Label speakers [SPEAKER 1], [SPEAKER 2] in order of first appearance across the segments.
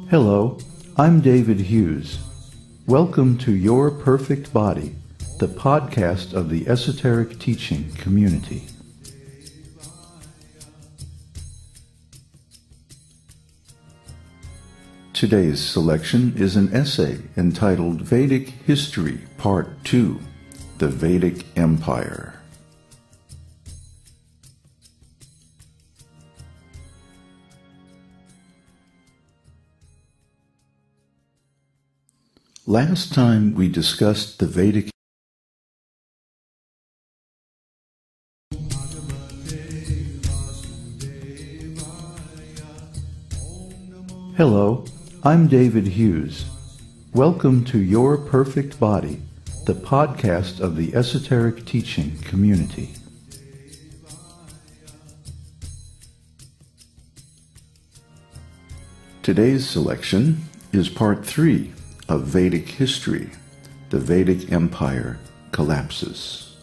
[SPEAKER 1] Hello, I'm David Hughes. Welcome to Your Perfect Body, the podcast of the esoteric teaching community. Today's selection is an essay entitled Vedic History, Part 2, the Vedic Empire. Last time we discussed the Vedic. Hello, I'm David Hughes. Welcome to Your Perfect Body, the podcast of the esoteric teaching community. Today's selection is Part 3 of Vedic History, the Vedic Empire collapses.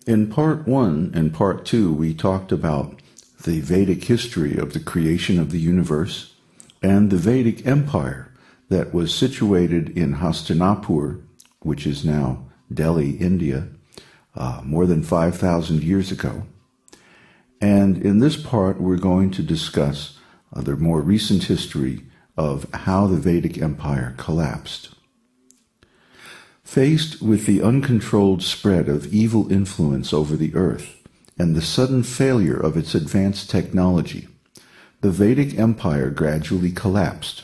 [SPEAKER 1] In Part 1 and Part 2, we talked about the Vedic history of the creation of the universe and the Vedic Empire that was situated in Hastinapur, which is now Delhi, India, more than 5,000 years ago. And in this part, we're going to discuss the more recent history of how the Vedic Empire collapsed. Faced with the uncontrolled spread of evil influence over the earth and the sudden failure of its advanced technology, the Vedic Empire gradually collapsed.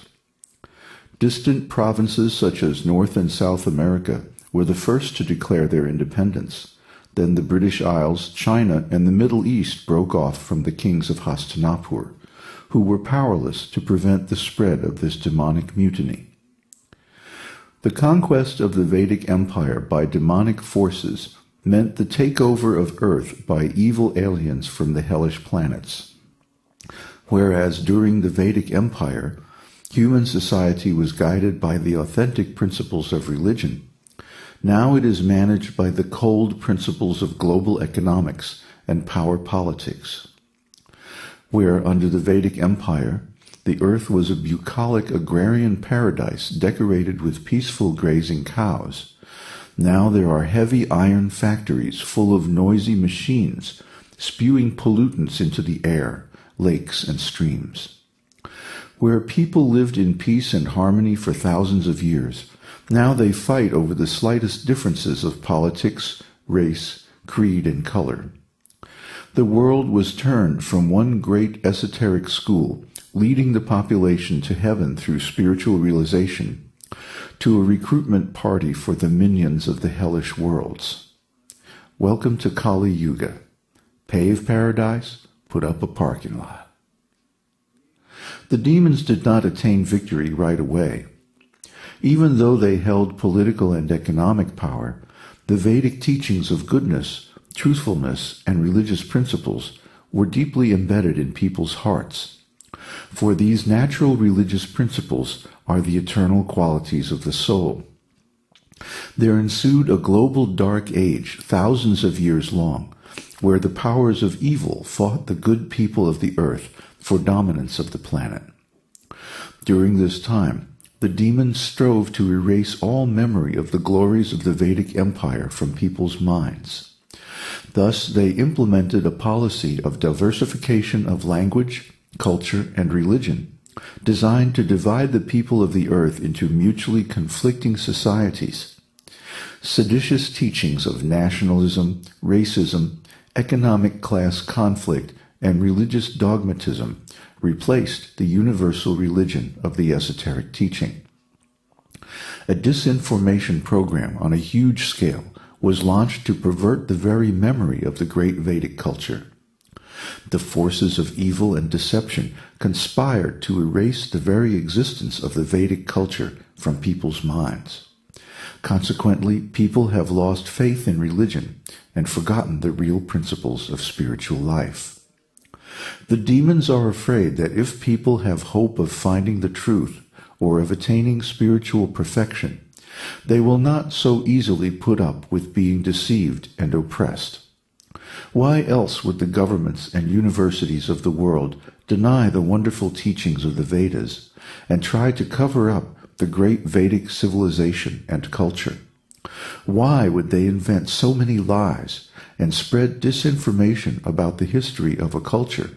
[SPEAKER 1] Distant provinces such as North and South America were the first to declare their independence. Then the British Isles, China, and the Middle East broke off from the kings of Hastinapur, who were powerless to prevent the spread of this demonic mutiny. The conquest of the Vedic Empire by demonic forces meant the takeover of Earth by evil aliens from the hellish planets. Whereas during the Vedic Empire, human society was guided by the authentic principles of religion, now it is managed by the cold principles of global economics and power politics. Where under the Vedic Empire, the earth was a bucolic agrarian paradise decorated with peaceful grazing cows, now there are heavy iron factories full of noisy machines spewing pollutants into the air, lakes, and streams. Where people lived in peace and harmony for thousands of years, now they fight over the slightest differences of politics, race, creed, and color. The world was turned from one great esoteric school, leading the population to heaven through spiritual realization, to a recruitment party for the minions of the hellish worlds. Welcome to Kali Yuga. Pave paradise, put up a parking lot. The demons did not attain victory right away. Even though they held political and economic power, the Vedic teachings of goodness, truthfulness, and religious principles were deeply embedded in people's hearts. For these natural religious principles are the eternal qualities of the soul. There ensued a global dark age, thousands of years long, where the powers of evil fought the good people of the earth for dominance of the planet. During this time, the demons strove to erase all memory of the glories of the Vedic Empire from people's minds. Thus, they implemented a policy of diversification of language, culture, and religion, designed to divide the people of the earth into mutually conflicting societies. Seditious teachings of nationalism, racism, economic class conflict, and religious dogmatism replaced the universal religion of the esoteric teaching. A disinformation program on a huge scale was launched to pervert the very memory of the great Vedic culture. The forces of evil and deception conspired to erase the very existence of the Vedic culture from people's minds. Consequently, people have lost faith in religion and forgotten the real principles of spiritual life. The demons are afraid that if people have hope of finding the truth or of attaining spiritual perfection, They will not so easily put up with being deceived and oppressed. Why else would the governments and universities of the world deny the wonderful teachings of the Vedas and try to cover up the great Vedic civilization and culture? Why would they invent so many lies and spread disinformation about the history of a culture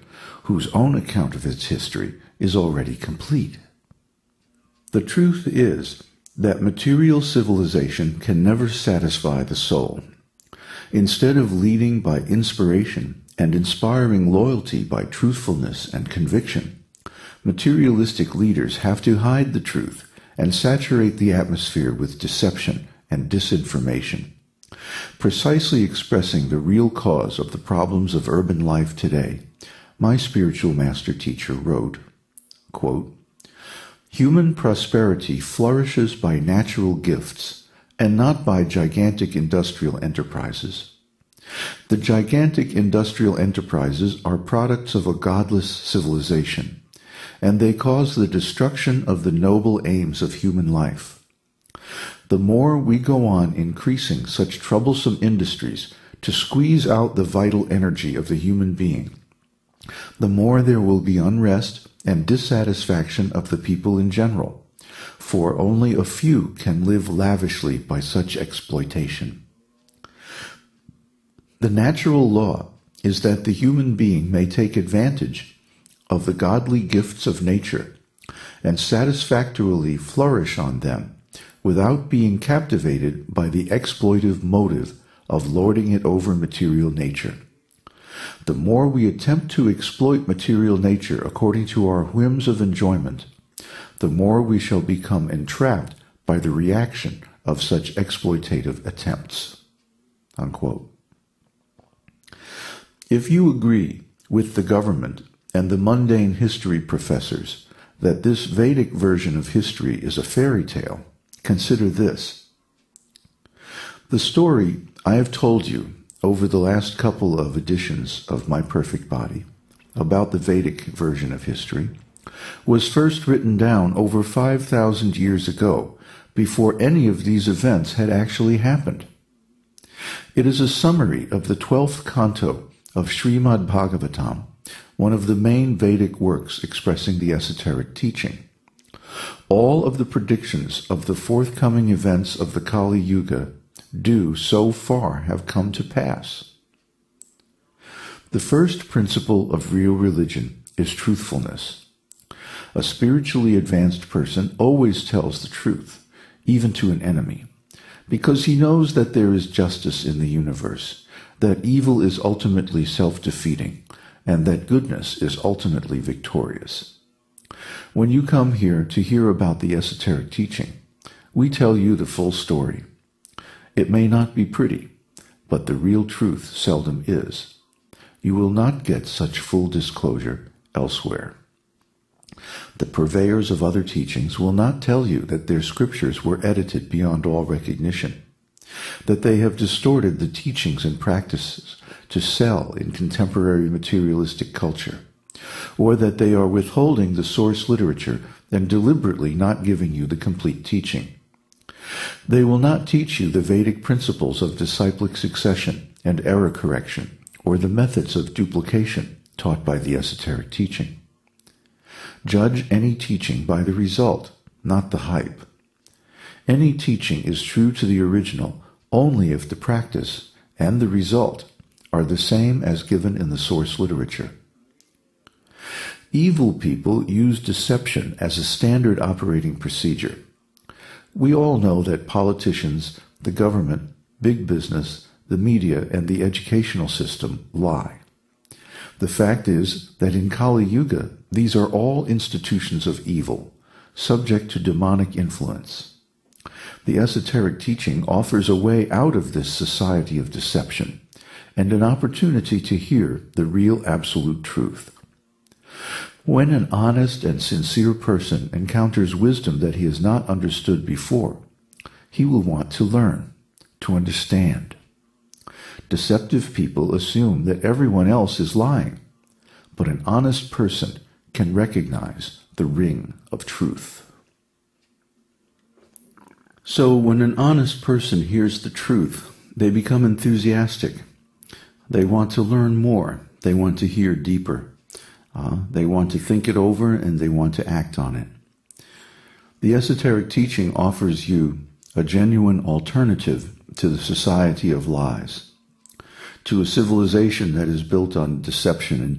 [SPEAKER 1] whose own account of its history is already complete? The truth is that material civilization can never satisfy the soul. Instead of leading by inspiration and inspiring loyalty by truthfulness and conviction, materialistic leaders have to hide the truth and saturate the atmosphere with deception and disinformation. Precisely expressing the real cause of the problems of urban life today, my spiritual master teacher wrote, quote, "Human prosperity flourishes by natural gifts and not by gigantic industrial enterprises. The gigantic industrial enterprises are products of a godless civilization, and they cause the destruction of the noble aims of human life. The more we go on increasing such troublesome industries to squeeze out the vital energy of the human being, the more there will be unrest and dissatisfaction of the people in general, for only a few can live lavishly by such exploitation. The natural law is that the human being may take advantage of the godly gifts of nature and satisfactorily flourish on them without being captivated by the exploitive motive of lording it over material nature. The more we attempt to exploit material nature according to our whims of enjoyment, the more we shall become entrapped by the reaction of such exploitative attempts." Unquote. If you agree with the government and the mundane history professors that this Vedic version of history is a fairy tale, consider this. The story I have told you over the last couple of editions of My Perfect Body about the Vedic version of history was first written down over 5,000 years ago, before any of these events had actually happened. It is a summary of the 12th canto of Srimad Bhagavatam, one of the main Vedic works expressing the esoteric teaching. All of the predictions of the forthcoming events of the Kali Yuga do so far have come to pass. The first principle of real religion is truthfulness. A spiritually advanced person always tells the truth, even to an enemy, because he knows that there is justice in the universe, that evil is ultimately self-defeating, and that goodness is ultimately victorious. When you come here to hear about the esoteric teaching, we tell you the full story. It may not be pretty, but the real truth seldom is. You will not get such full disclosure elsewhere. The purveyors of other teachings will not tell you that their scriptures were edited beyond all recognition, that they have distorted the teachings and practices to sell in contemporary materialistic culture, or that they are withholding the source literature and deliberately not giving you the complete teaching. They will not teach you the Vedic principles of disciplic succession and error correction, or the methods of duplication taught by the esoteric teaching. Judge any teaching by the result, not the hype. Any teaching is true to the original only if the practice and the result are the same as given in the source literature. Evil people use deception as a standard operating procedure. We all know that politicians, the government, big business, the media, and the educational system lie. The fact is that in Kali Yuga, these are all institutions of evil, subject to demonic influence. The esoteric teaching offers a way out of this society of deception and an opportunity to hear the real absolute truth. When an honest and sincere person encounters wisdom that he has not understood before, he will want to learn, to understand. Deceptive people assume that everyone else is lying, but an honest person can recognize the ring of truth. So when an honest person hears the truth, they become enthusiastic. They want to learn more. They want to hear deeper. They want to think it over, and they want to act on it. The esoteric teaching offers you a genuine alternative to the society of lies, to a civilization that is built on deception and